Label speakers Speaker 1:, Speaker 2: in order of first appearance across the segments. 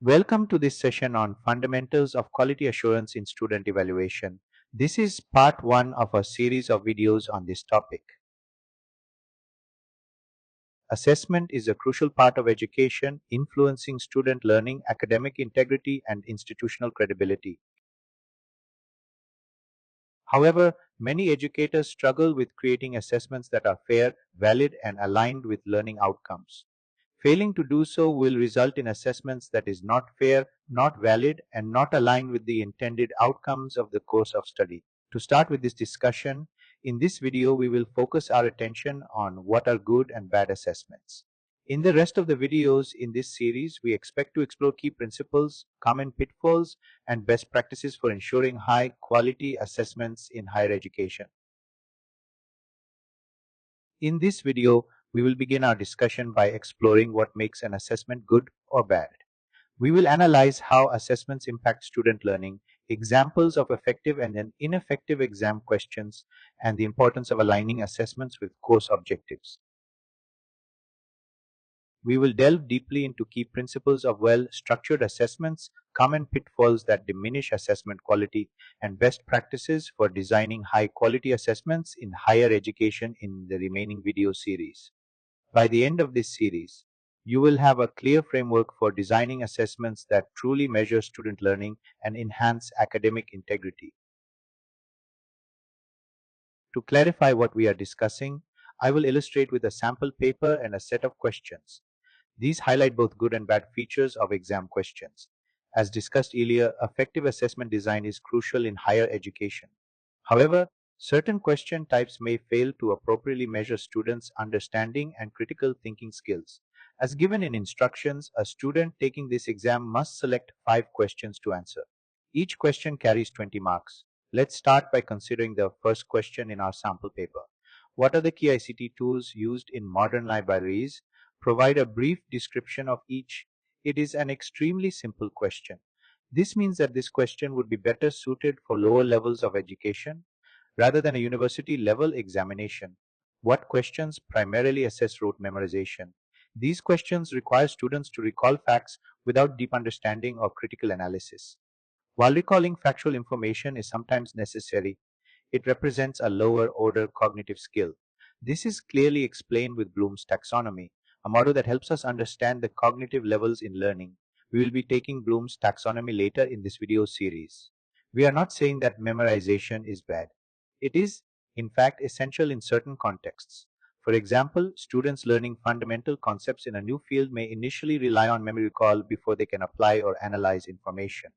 Speaker 1: Welcome to this session on Fundamentals of Quality Assurance in Student Evaluation. This is part one of a series of videos on this topic. Assessment is a crucial part of education, influencing student learning, academic integrity, and institutional credibility. However, many educators struggle with creating assessments that are fair, valid, and aligned with learning outcomes. Failing to do so will result in assessments that is not fair, not valid, and not aligned with the intended outcomes of the course of study. To start with this discussion, in this video we will focus our attention on what are good and bad assessments. In the rest of the videos in this series, we expect to explore key principles, common pitfalls, and best practices for ensuring high quality assessments in higher education. In this video, we will begin our discussion by exploring what makes an assessment good or bad. We will analyze how assessments impact student learning, examples of effective and ineffective exam questions, and the importance of aligning assessments with course objectives. We will delve deeply into key principles of well-structured assessments, common pitfalls that diminish assessment quality, and best practices for designing high-quality assessments in higher education in the remaining video series. By the end of this series, you will have a clear framework for designing assessments that truly measure student learning and enhance academic integrity. To clarify what we are discussing, I will illustrate with a sample paper and a set of questions. These highlight both good and bad features of exam questions. As discussed earlier, effective assessment design is crucial in higher education. However, certain question types may fail to appropriately measure students' understanding and critical thinking skills. As given in instructions, a student taking this exam must select 5 questions to answer. Each question carries 20 marks. Let's start by considering the first question in our sample paper. What are the key ICT tools used in modern libraries? Provide a brief description of each. It is an extremely simple question. This means that this question would be better suited for lower levels of education rather than a university level examination. What questions primarily assess rote memorization? These questions require students to recall facts without deep understanding or critical analysis. While recalling factual information is sometimes necessary, it represents a lower order cognitive skill. This is clearly explained with Bloom's taxonomy, a model that helps us understand the cognitive levels in learning. We will be taking Bloom's taxonomy later in this video series. We are not saying that memorization is bad. It is, in fact, essential in certain contexts. For example, students learning fundamental concepts in a new field may initially rely on memory recall before they can apply or analyze information.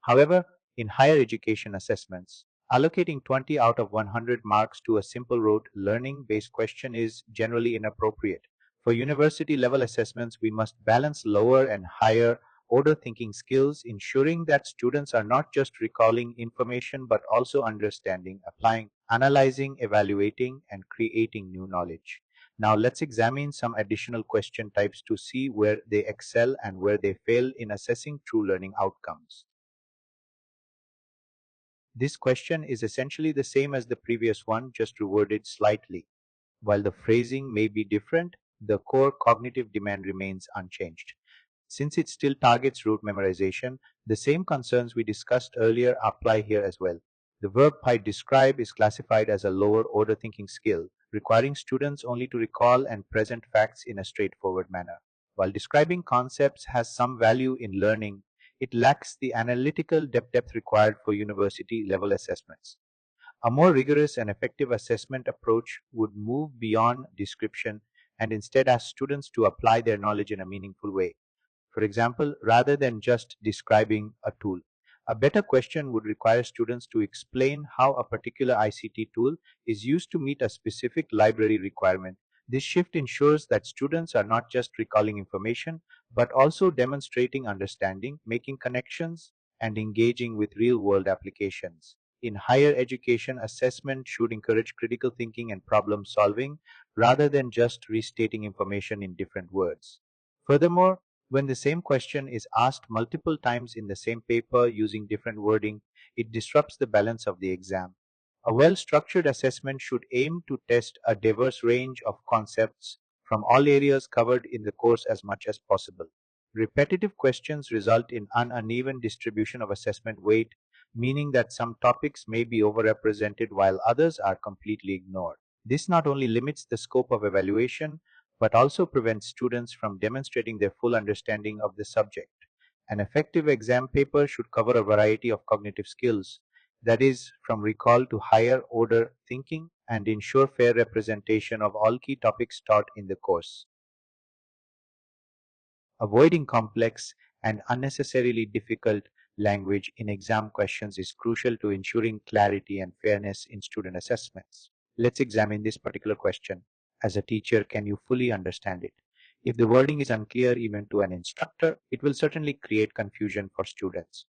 Speaker 1: However, in higher education assessments, allocating 20 out of 100 marks to a simple rote learning-based question is generally inappropriate. For university level assessments, we must balance lower and higher order thinking skills, ensuring that students are not just recalling information but also understanding, applying, analyzing, evaluating, and creating new knowledge. Now let's examine some additional question types to see where they excel and where they fail in assessing true learning outcomes. This question is essentially the same as the previous one, just reworded slightly. While the phrasing may be different, the core cognitive demand remains unchanged. Since it still targets rote memorization, the same concerns we discussed earlier apply here as well. The verb describe is classified as a lower order thinking skill, requiring students only to recall and present facts in a straightforward manner. While describing concepts has some value in learning, it lacks the analytical depth required for university level assessments. A more rigorous and effective assessment approach would move beyond description and instead ask students to apply their knowledge in a meaningful way. For example, rather than just describing a tool, a better question would require students to explain how a particular ICT tool is used to meet a specific library requirement. This shift ensures that students are not just recalling information, but also demonstrating understanding, making connections, and engaging with real-world applications. In higher education, assessment should encourage critical thinking and problem solving rather than just restating information in different words. Furthermore, when the same question is asked multiple times in the same paper using different wording, it disrupts the balance of the exam. A well-structured assessment should aim to test a diverse range of concepts from all areas covered in the course as much as possible. Repetitive questions result in an uneven distribution of assessment weight, meaning that some topics may be overrepresented while others are completely ignored. This not only limits the scope of evaluation, but also prevents students from demonstrating their full understanding of the subject. An effective exam paper should cover a variety of cognitive skills, that is, from recall to higher order thinking, and ensure fair representation of all key topics taught in the course. Avoiding complex and unnecessarily difficult language in exam questions is crucial to ensuring clarity and fairness in student assessments. Let's examine this particular question. As a teacher, can you fully understand it? If the wording is unclear even to an instructor, it will certainly create confusion for students.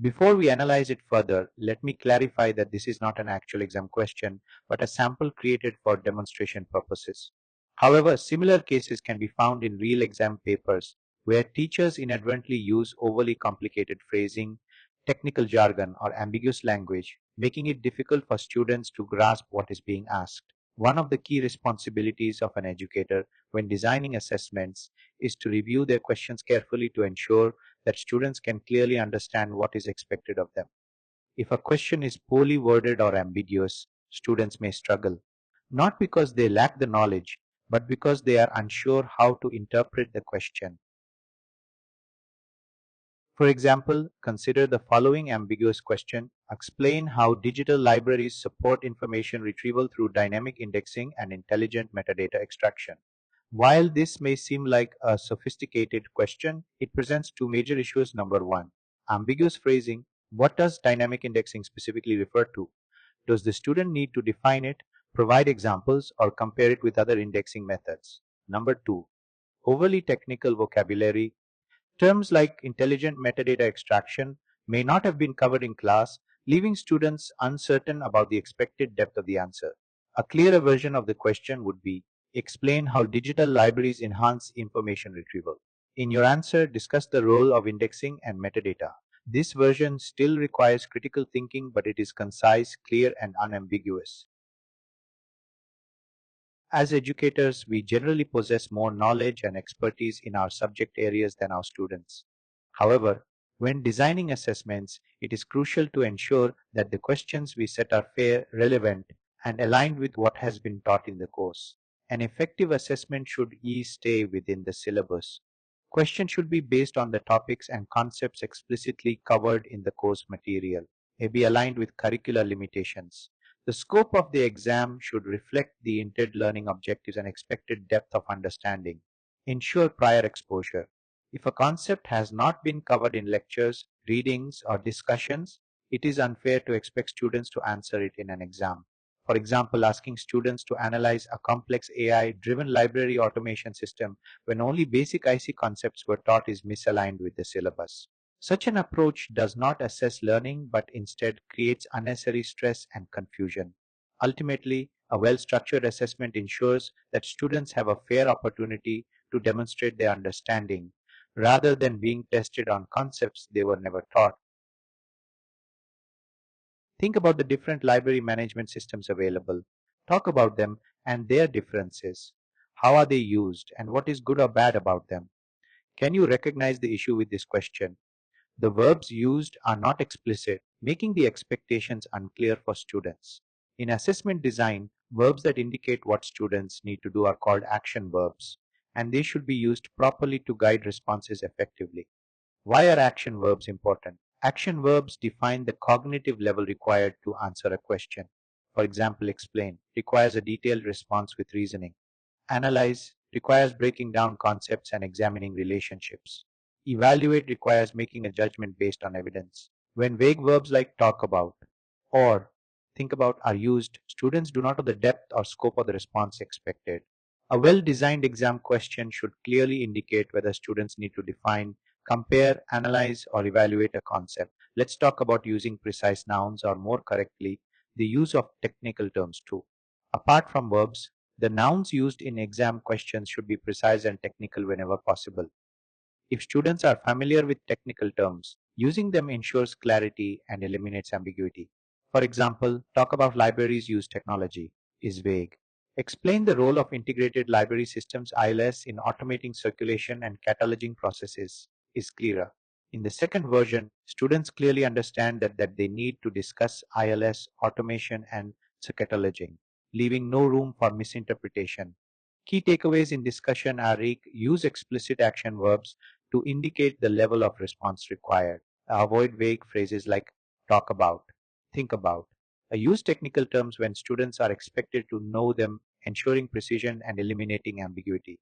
Speaker 1: Before we analyze it further, let me clarify that this is not an actual exam question, but a sample created for demonstration purposes. However, similar cases can be found in real exam papers where teachers inadvertently use overly complicated phrasing, technical jargon, or ambiguous language, making it difficult for students to grasp what is being asked. One of the key responsibilities of an educator when designing assessments is to review their questions carefully to ensure that students can clearly understand what is expected of them. If a question is poorly worded or ambiguous, students may struggle, not because they lack the knowledge, but because they are unsure how to interpret the question. For example, consider the following ambiguous question. Explain how digital libraries support information retrieval through dynamic indexing and intelligent metadata extraction. While this may seem like a sophisticated question, it presents two major issues. Number one, ambiguous phrasing. What does dynamic indexing specifically refer to? Does the student need to define it, provide examples, or compare it with other indexing methods? Number two, overly technical vocabulary. Terms like intelligent metadata extraction may not have been covered in class, leaving students uncertain about the expected depth of the answer. A clearer version of the question would be, explain how digital libraries enhance information retrieval. In your answer, discuss the role of indexing and metadata. This version still requires critical thinking, but it is concise, clear, and unambiguous. As educators, we generally possess more knowledge and expertise in our subject areas than our students. However, when designing assessments, it is crucial to ensure that the questions we set are fair, relevant, and aligned with what has been taught in the course. An effective assessment should stay within the syllabus. Questions should be based on the topics and concepts explicitly covered in the course material, may be aligned with curricular limitations. The scope of the exam should reflect the intended learning objectives and expected depth of understanding. Ensure prior exposure. If a concept has not been covered in lectures, readings, or discussions, it is unfair to expect students to answer it in an exam. For example, asking students to analyze a complex AI driven library automation system when only basic IC concepts were taught is misaligned with the syllabus. Such an approach does not assess learning but instead creates unnecessary stress and confusion. Ultimately, a well structured assessment ensures that students have a fair opportunity to demonstrate their understanding rather than being tested on concepts they were never taught. Think about the different library management systems available. Talk about them and their differences. How are they used and what is good or bad about them? Can you recognize the issue with this question? The verbs used are not explicit, making the expectations unclear for students. In assessment design, verbs that indicate what students need to do are called action verbs, and they should be used properly to guide responses effectively. Why are action verbs important? Action verbs define the cognitive level required to answer a question. For example, explain requires a detailed response with reasoning. Analyze requires breaking down concepts and examining relationships. Evaluate requires making a judgment based on evidence. When vague verbs like talk about or think about are used, students do not know the depth or scope of the response expected. A well designed exam question should clearly indicate whether students need to define, compare, analyze, or evaluate a concept. Let's talk about using precise nouns, or more correctly, the use of technical terms too. Apart from verbs, the nouns used in exam questions should be precise and technical whenever possible. If students are familiar with technical terms, using them ensures clarity and eliminates ambiguity. For example, talk about libraries use technology is vague. Explain the role of integrated library systems ILS in automating circulation and cataloging processes is clearer. In the second version, students clearly understand that they need to discuss ILS, automation, and cataloging, leaving no room for misinterpretation. Key takeaways in discussion are use explicit action verbs to indicate the level of response required. Avoid vague phrases like talk about, think about. Use technical terms when students are expected to know them, ensuring precision and eliminating ambiguity.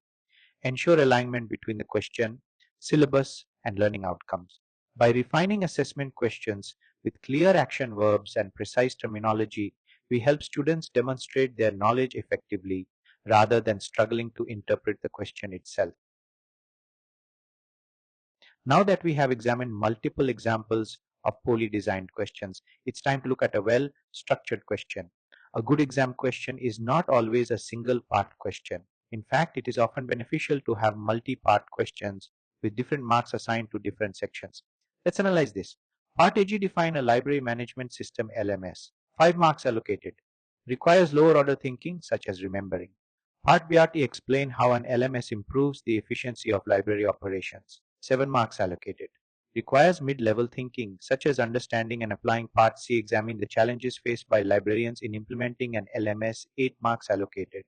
Speaker 1: Ensure alignment between the question, syllabus, and learning outcomes. By refining assessment questions with clear action verbs and precise terminology, we help students demonstrate their knowledge effectively rather than struggling to interpret the question itself. Now that we have examined multiple examples of poorly designed questions, it's time to look at a well-structured question. A good exam question is not always a single part question. In fact, it is often beneficial to have multi-part questions with different marks assigned to different sections. Let's analyze this. Part AG define a library management system LMS. 5 marks allocated. Requires lower order thinking such as remembering. Part BRT explain how an LMS improves the efficiency of library operations. 7 marks allocated. Requires mid-level thinking, such as understanding and applying Part C, examine the challenges faced by librarians in implementing an LMS. 8 marks allocated.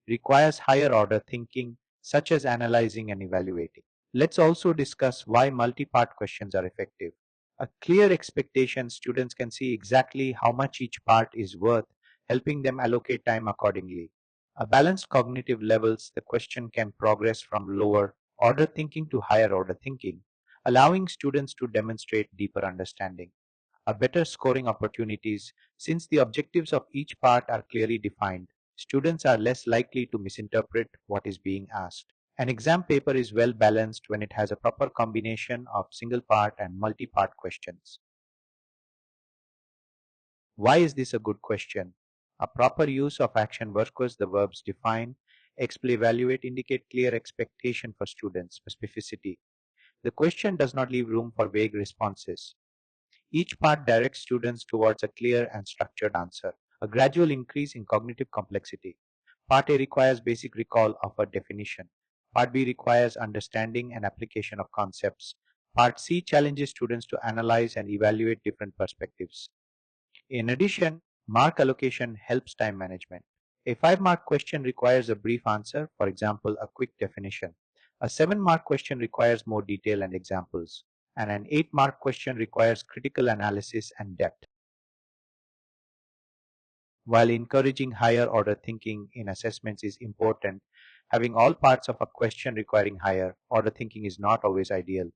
Speaker 1: Requires higher order thinking, such as analyzing and evaluating. Let's also discuss why multi-part questions are effective. A clear expectation, students can see exactly how much each part is worth, helping them allocate time accordingly. A balanced cognitive levels, the question can progress from lower order thinking to higher order thinking, allowing students to demonstrate deeper understanding. A better scoring opportunities, since the objectives of each part are clearly defined, students are less likely to misinterpret what is being asked. An exam paper is well balanced when it has a proper combination of single part and multi-part questions. Why is this a good question? A proper use of action workers, the verbs define, explain, evaluate, indicate clear expectation for students, specificity. The question does not leave room for vague responses. Each part directs students towards a clear and structured answer. A gradual increase in cognitive complexity. Part A requires basic recall of a definition. Part B requires understanding and application of concepts. Part C challenges students to analyze and evaluate different perspectives. In addition, mark allocation helps time management. A 5-mark question requires a brief answer, for example, a quick definition. A 7-mark question requires more detail and examples. And an 8-mark question requires critical analysis and depth. While encouraging higher order thinking in assessments is important, having all parts of a question requiring higher order thinking is not always ideal.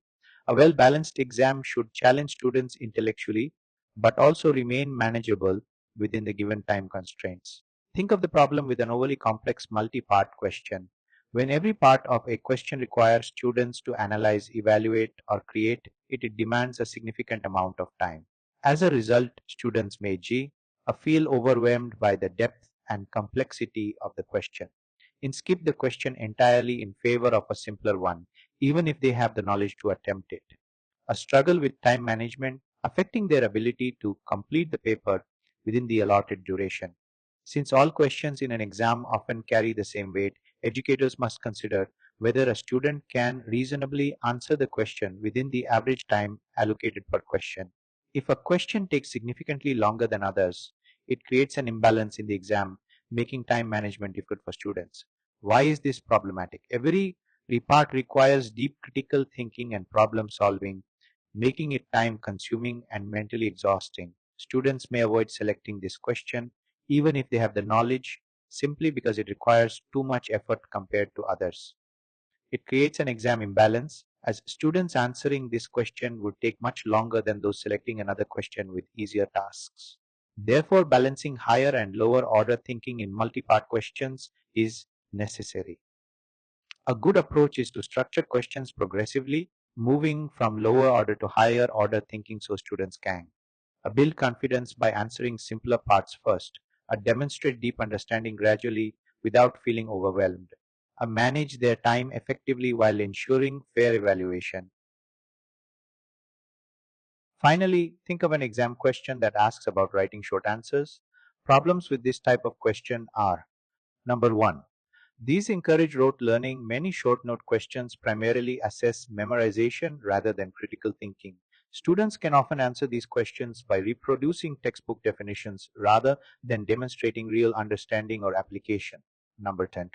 Speaker 1: A well balanced exam should challenge students intellectually, but also remain manageable within the given time constraints. Think of the problem with an overly complex multi part question. When every part of a question requires students to analyze, evaluate, or create, it demands a significant amount of time. As a result, students may feel overwhelmed by the depth and complexity of the question and skip the question entirely in favor of a simpler one, even if they have the knowledge to attempt it. A struggle with time management affecting their ability to complete the paper within the allotted duration. Since all questions in an exam often carry the same weight, educators must consider whether a student can reasonably answer the question within the average time allocated per question. If a question takes significantly longer than others, it creates an imbalance in the exam, making time management difficult for students. Why is this problematic? Every part requires deep critical thinking and problem solving, making it time consuming and mentally exhausting. Students may avoid selecting this question even if they have the knowledge, simply because it requires too much effort compared to others. It creates an exam imbalance, as students answering this question would take much longer than those selecting another question with easier tasks. Therefore, balancing higher and lower order thinking in multi-part questions is necessary. A good approach is to structure questions progressively, moving from lower order to higher order thinking so students can build confidence by answering simpler parts first, demonstrate deep understanding gradually without feeling overwhelmed, manage their time effectively while ensuring fair evaluation. Finally, think of an exam question that asks about writing short answers. Problems with this type of question are: Number 1. These encourage rote learning. Many short note questions primarily assess memorization rather than critical thinking. Students can often answer these questions by reproducing textbook definitions rather than demonstrating real understanding or application. Number 10.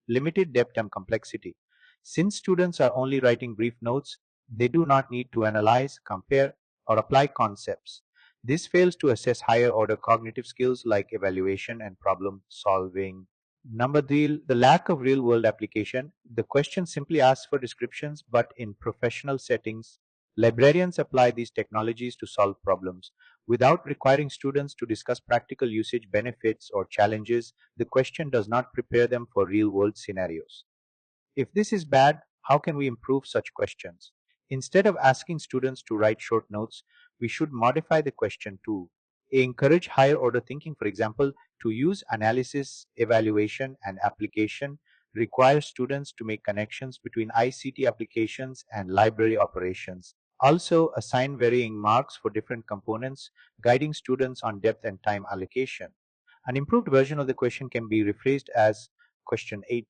Speaker 1: Limited depth and complexity. Since students are only writing brief notes, they do not need to analyze, compare, or apply concepts. This fails to assess higher order cognitive skills like evaluation and problem solving. Number three, the lack of real world application. The question simply asks for descriptions, but in professional settings, librarians apply these technologies to solve problems. Without requiring students to discuss practical usage benefits or challenges, the question does not prepare them for real world scenarios. If this is bad, how can we improve such questions? Instead of asking students to write short notes, we should modify the question to encourage higher order thinking. For example, to use analysis, evaluation, and application, require students to make connections between ICT applications and library operations. Also, assign varying marks for different components, guiding students on depth and time allocation. An improved version of the question can be rephrased as question 8.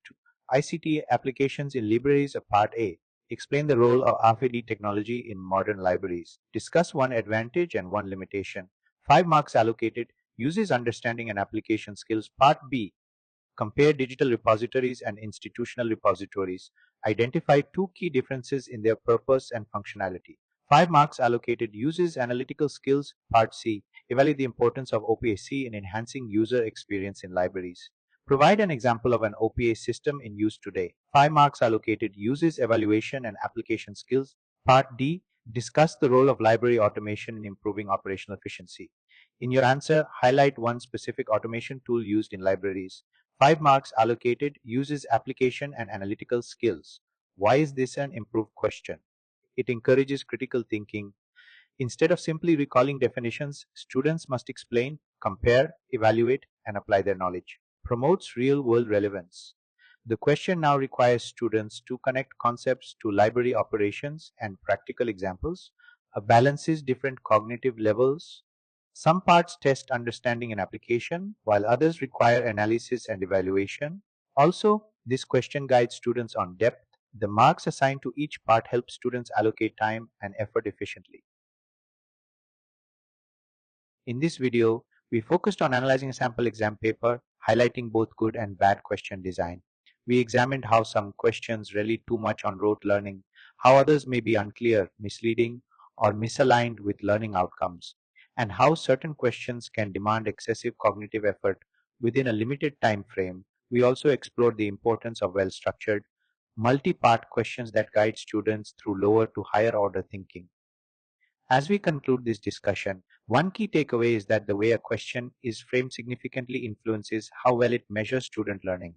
Speaker 1: ICT applications in libraries of Part A. Explain the role of RFID technology in modern libraries. Discuss one advantage and one limitation. 5 marks allocated. Uses understanding and application skills. Part B. Compare digital repositories and institutional repositories. Identify two key differences in their purpose and functionality. 5 marks allocated. Uses analytical skills. Part C. Evaluate the importance of OPAC in enhancing user experience in libraries. Provide an example of an OPA system in use today. 5 marks allocated. Uses evaluation and application skills. Part D. Discuss the role of library automation in improving operational efficiency. In your answer, highlight one specific automation tool used in libraries. 5 marks allocated. Uses application and analytical skills. Why is this an improved question? It encourages critical thinking. Instead of simply recalling definitions, students must explain, compare, evaluate, and apply their knowledge. Promotes real world relevance. The question now requires students to connect concepts to library operations and practical examples, balances different cognitive levels. Some parts test understanding and application, while others require analysis and evaluation. Also, this question guides students on depth. The marks assigned to each part help students allocate time and effort efficiently. In this video, we focused on analyzing a sample exam paper, highlighting both good and bad question design. We examined how some questions rely too much on rote learning, how others may be unclear, misleading, or misaligned with learning outcomes, and how certain questions can demand excessive cognitive effort within a limited time frame. We also explored the importance of well-structured, multi-part questions that guide students through lower to higher order thinking. As we conclude this discussion, one key takeaway is that the way a question is framed significantly influences how well it measures student learning.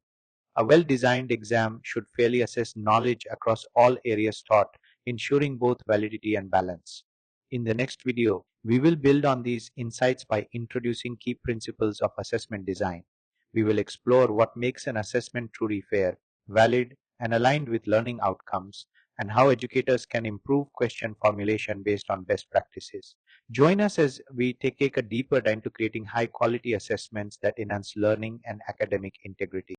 Speaker 1: A well designed exam should fairly assess knowledge across all areas taught, ensuring both validity and balance. In the next video, we will build on these insights by introducing key principles of assessment design. We will explore what makes an assessment truly fair, valid, and aligned with learning outcomes, and how educators can improve question formulation based on best practices. Join us as we take a deeper dive into creating high quality assessments that enhance learning and academic integrity.